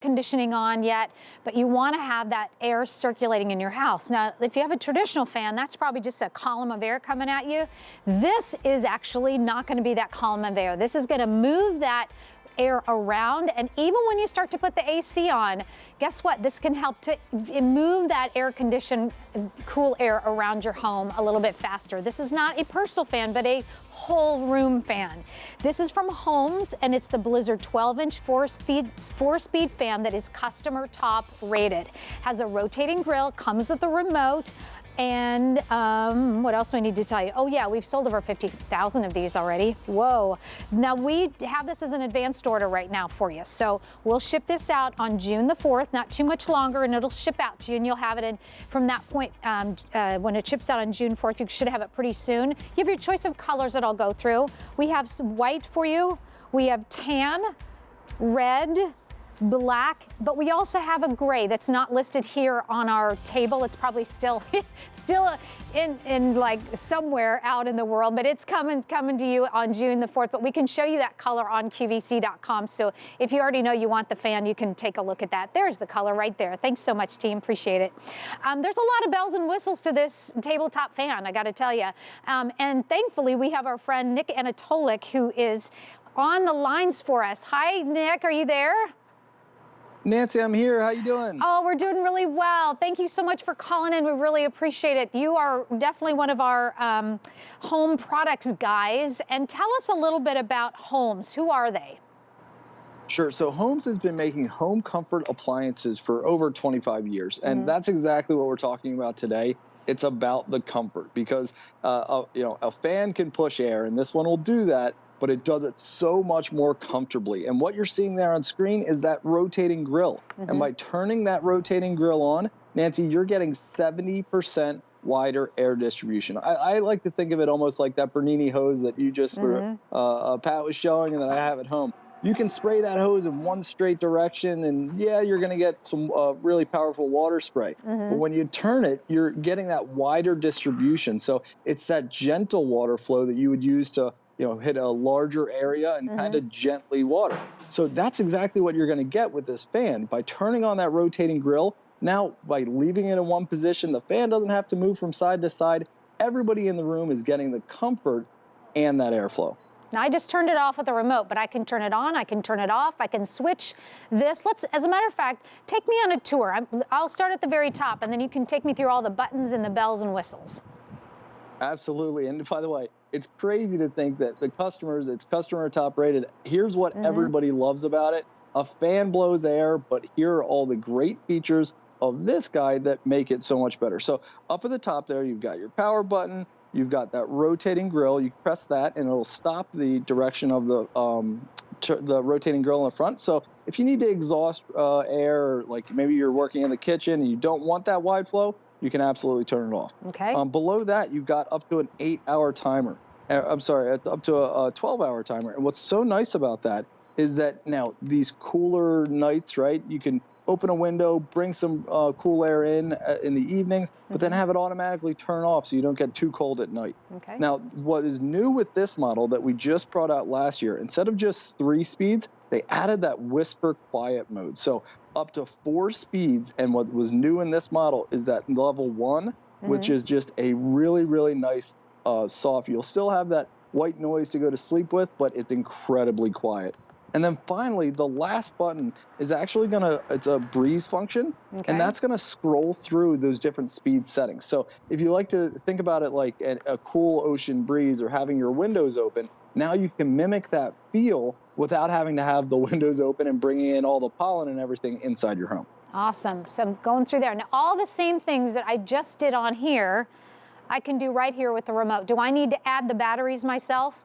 conditioning on yet, but you want to have that air circulating in your house. Now, if you have a traditional fan, that's probably just a column of air coming at you. This is actually not going to be that column of air. This is going to move that air around, and even when you start to put the AC on, guess what? This can help to move that air conditioned cool air around your home a little bit faster. This is not a personal fan, but whole room fan. This is from Holmes, and it's the Blizzard 12-inch four-speed fan that is customer top rated. Has a rotating grill, comes with a remote, and what else do I need to tell you? Oh yeah, we've sold over 50,000 of these already. Whoa. Now we have this as an advanced order right now for you. So we'll ship this out on June the 4th, not too much longer, and it'll ship out to you, and you'll have it in from that point. When it ships out on June 4th, you should have it pretty soon. You have your choice of colors that I'll go through. We have some white for you. We have tan, red, black, but we also have a gray that's not listed here on our table. It's probably still in like somewhere out in the world, but it's coming to you on June the 4th. But we can show you that color on QVC.com. So if you already know you want the fan, you can take a look at that. There's the color right there. Thanks so much, team. Appreciate it. There's a lot of bells and whistles to this tabletop fan, I got to tell you. And thankfully, we have our friend Nick Anatolik, who is on the lines for us. Hi, Nick. Are you there? Nancy, I'm here. How you doing? Oh, we're doing really well. Thank you so much for calling in. We really appreciate it. You are definitely one of our home products guys. And tell us a little bit about Holmes. Who are they? Sure. So Holmes has been making home comfort appliances for over 25 years. And that's exactly what we're talking about today. It's about the comfort because, a fan can push air, and this one will do that, but it does it so much more comfortably. And what you're seeing there on screen is that rotating grill. And by turning that rotating grill on, Nancy, you're getting 70% wider air distribution. I like to think of it almost like that Bernini hose that you just Pat was showing and that I have at home. You can spray that hose in one straight direction, and yeah, you're going to get some really powerful water spray. But when you turn it, you're getting that wider distribution. So it's that gentle water flow that you would use to hit a larger area and kind of gently water. So that's exactly what you're going to get with this fan. By turning on that rotating grill, now by leaving it in one position, the fan doesn't have to move from side to side. Everybody in the room is getting the comfort and that airflow. Now, I just turned it off with a remote, but I can turn it on, I can turn it off, I can switch this. As a matter of fact, take me on a tour. I'll start at the very top, and then you can take me through all the buttons and the bells and whistles. Absolutely. And by the way, it's crazy to think that it's customer top rated. Here's what everybody loves about it. A fan blows air, but here are all the great features of this guy that make it so much better. So up at the top there, you've got your power button. You've got that rotating grill. You press that, and it'll stop the direction of the rotating grill in the front. So if you need to exhaust air, like maybe you're working in the kitchen and you don't want that wide flow, you can absolutely turn it off. Okay. Below that, you've got up to an 8-hour timer. Up to a 12-hour timer. And what's so nice about that is that now these cooler nights, right? You can open a window, bring some cool air in the evenings, but then have it automatically turn off so you don't get too cold at night. Okay. Now, what is new with this model that we just brought out last year, instead of just 3 speeds, they added that whisper quiet mode. So up to 4 speeds, and what was new in this model is that level 1, which is just a really, really nice soft. You'll still have that white noise to go to sleep with, but it's incredibly quiet. And then finally, the last button is actually it's a breeze function, and that's gonna scroll through those different speed settings. So if you like to think about it like a cool ocean breeze or having your windows open, now you can mimic that feel without having to have the windows open and bringing in all the pollen and everything inside your home. Awesome. So I'm going through there. Now, all the same things that I just did on here, I can do right here with the remote. Do I need to add the batteries myself?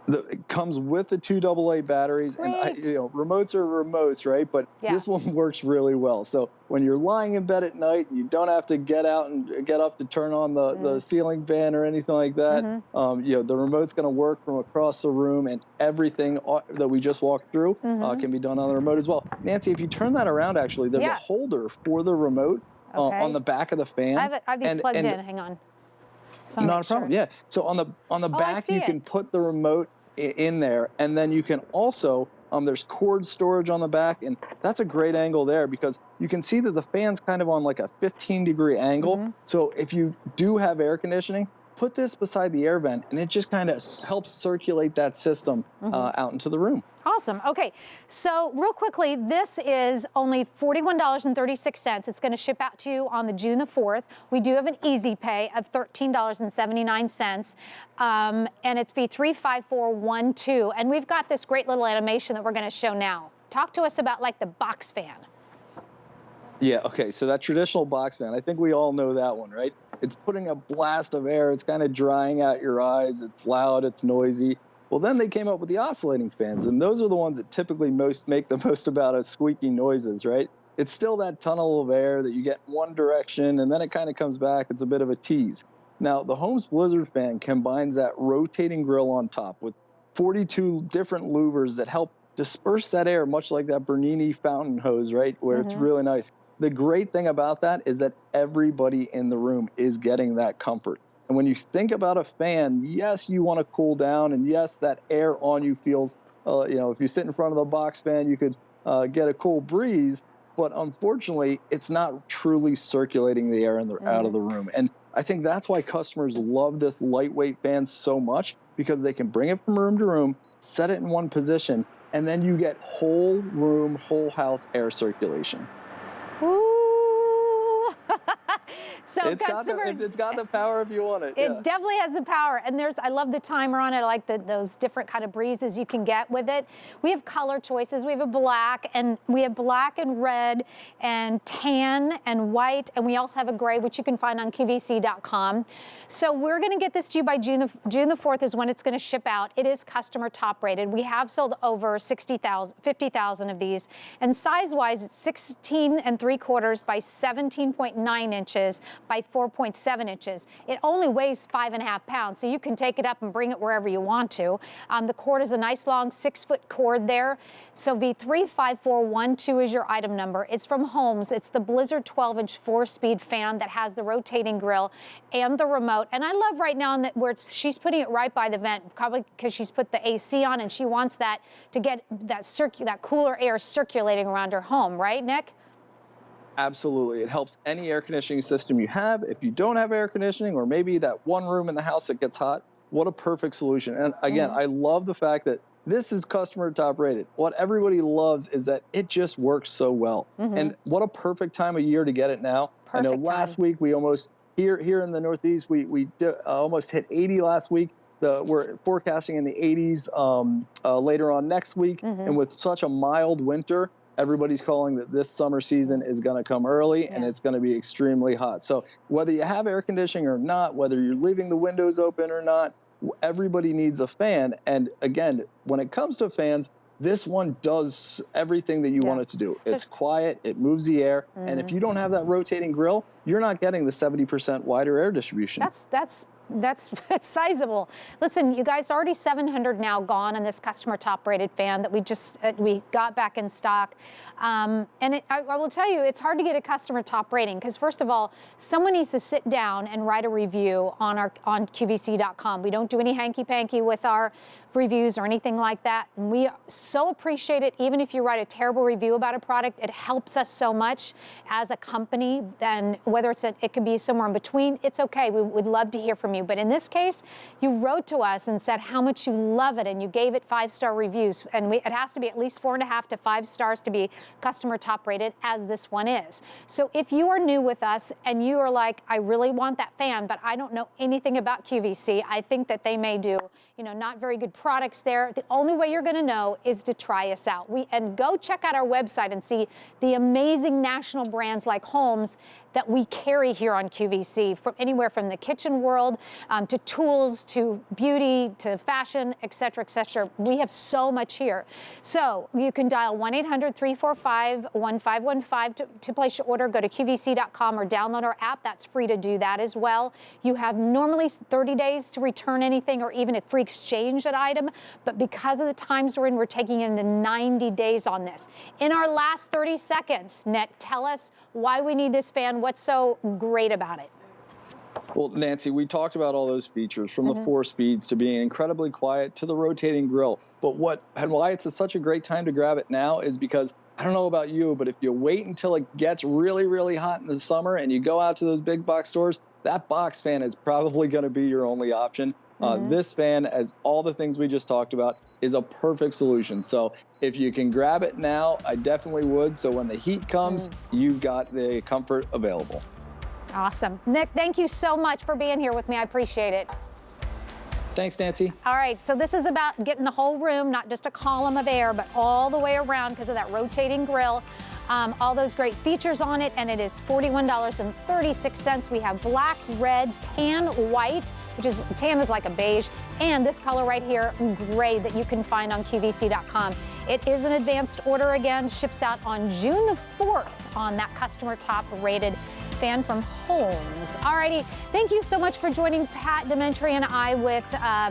It comes with the 2 AA batteries. Great. And remotes are remotes, right? But this one works really well. So when you're lying in bed at night, you don't have to get out and get up to turn on the ceiling fan or anything like that. The remote's going to work from across the room, and everything that we just walked through can be done on the remote as well. Nancy, if you turn that around, actually, there's a holder for the remote on the back of the fan. I have these plugged in. Hang on. So not a problem. Yeah. So on the back, you can put the remote in there, and then you can also There's cord storage on the back, and that's a great angle there because you can see that the fan's kind of on like a 15-degree angle. So if you do have air conditioning, put this beside the air vent, and it just kind of helps circulate that system out into the room. Awesome. Okay, so real quickly, this is only $41.36. It's going to ship out to you on the June the 4th. We do have an easy pay of $13.79, and it's V35412. And we've got this great little animation that we're going to show now. Talk to us about like the box fan. Yeah, okay, so that traditional box fan, I think we all know that one, right? It's putting a blast of air, it's kind of drying out your eyes, it's loud, it's noisy. Well, then they came up with the oscillating fans, and those are the ones that typically make the most about us squeaky noises, right? It's still that tunnel of air that you get in one direction, and then it kind of comes back. It's a bit of a tease. Now, the Holmes Blizzard fan combines that rotating grill on top with 42 different louvers that help disperse that air, much like that Bernini fountain hose, right, where it's really nice. The great thing about that is that everybody in the room is getting that comfort. And when you think about a fan, yes, you want to cool down, and yes, that air on you feels, if you sit in front of the box fan, you could get a cool breeze, but unfortunately, it's not truly circulating the air out of the room. And I think that's why customers love this lightweight fan so much, because they can bring it from room to room, set it in one position, and then you get whole room, whole house air circulation. Ooh. So it's got the power if you want it. It definitely has the power. And I love the timer on it. I like those different kind of breezes you can get with it. We have color choices. We have we have black and red and tan and white. And we also have a gray, which you can find on QVC.com. So we're going to get this to you by June the 4th is when it's going to ship out. It is customer top rated. We have sold over 50,000 of these. And size-wise, it's 16 3/4 by 17.9 inches by 4.7 inches. It only weighs 5.5 pounds, so you can take it up and bring it wherever you want to. The cord is a nice long 6-foot cord there. So V35412 is your item number. It's from Holmes. It's the Blizzard 12-inch 4-speed fan that has the rotating grill and the remote. And I love right now where she's putting it right by the vent, probably because she's put the AC on and she wants that to get that cooler air circulating around her home, right, Nick? Absolutely. It helps any air conditioning system you have. If you don't have air conditioning, or maybe that one room in the house that gets hot, what a perfect solution. And again, I love the fact that this is customer top rated. What everybody loves is that it just works so well. And what a perfect time of year to get it now. I know last week we almost, here in the Northeast, we almost hit 80 last week. We're forecasting in the 80s later on next week. And with such a mild winter, everybody's calling that this summer season is going to come early and it's going to be extremely hot. So whether you have air conditioning or not, whether you're leaving the windows open or not, everybody needs a fan. And again, when it comes to fans, this one does everything that you want it to do. It's quiet, it moves the air, and if you don't have that rotating grill, you're not getting the 70% wider air distribution. That's sizable. Listen, you guys, already 700 now gone on this customer top rated fan that we got back in stock. And I will tell you, it's hard to get a customer top rating because first of all, someone needs to sit down and write a review on QVC.com. We don't do any hanky-panky with our reviews or anything like that. And we so appreciate it. Even if you write a terrible review about a product, it helps us so much as a company. Then whether it could be somewhere in between, it's okay. We would love to hear from you. But in this case, you wrote to us and said how much you love it, and you gave it 5-star reviews. And it has to be at least 4.5 to 5 stars to be customer top rated, as this one is. So if you are new with us and you are like, I really want that fan, but I don't know anything about QVC, I think that they may do, not very good products there. The only way you're going to know is to try us out. And go check out our website and see the amazing national brands like Holmes that we carry here on QVC, from anywhere from the kitchen world to tools to beauty to fashion, et cetera, et cetera. We have so much here. So you can dial 1-800-345-1515 to place your order. Go to QVC.com or download our app. That's free to do that as well. You have normally 30 days to return anything or even a free exchange that item. But because of the times we're in, we're taking into 90 days on this. In our last 30 seconds, Nick, tell us why we need this fan. What's so great about it? Well, Nancy, we talked about all those features, from the 4 speeds to being incredibly quiet to the rotating grill. And why it's such a great time to grab it now is because I don't know about you, but if you wait until it gets really, really hot in the summer and you go out to those big box stores, that box fan is probably going to be your only option. This fan, as all the things we just talked about, is a perfect solution. So if you can grab it now, I definitely would. So when the heat comes, you've got the comfort available. Awesome. Nick, thank you so much for being here with me. I appreciate it. Thanks, Nancy. All right, so this is about getting the whole room, not just a column of air, but all the way around because of that rotating grill. All those great features on it, and it is $41.36. We have black, red, tan, white, tan is like a beige, and this color right here, gray, that you can find on QVC.com. It is an advanced order again, ships out on June the 4th on that customer top rated fan from Holmes. All righty, thank you so much for joining Pat Dementri and I with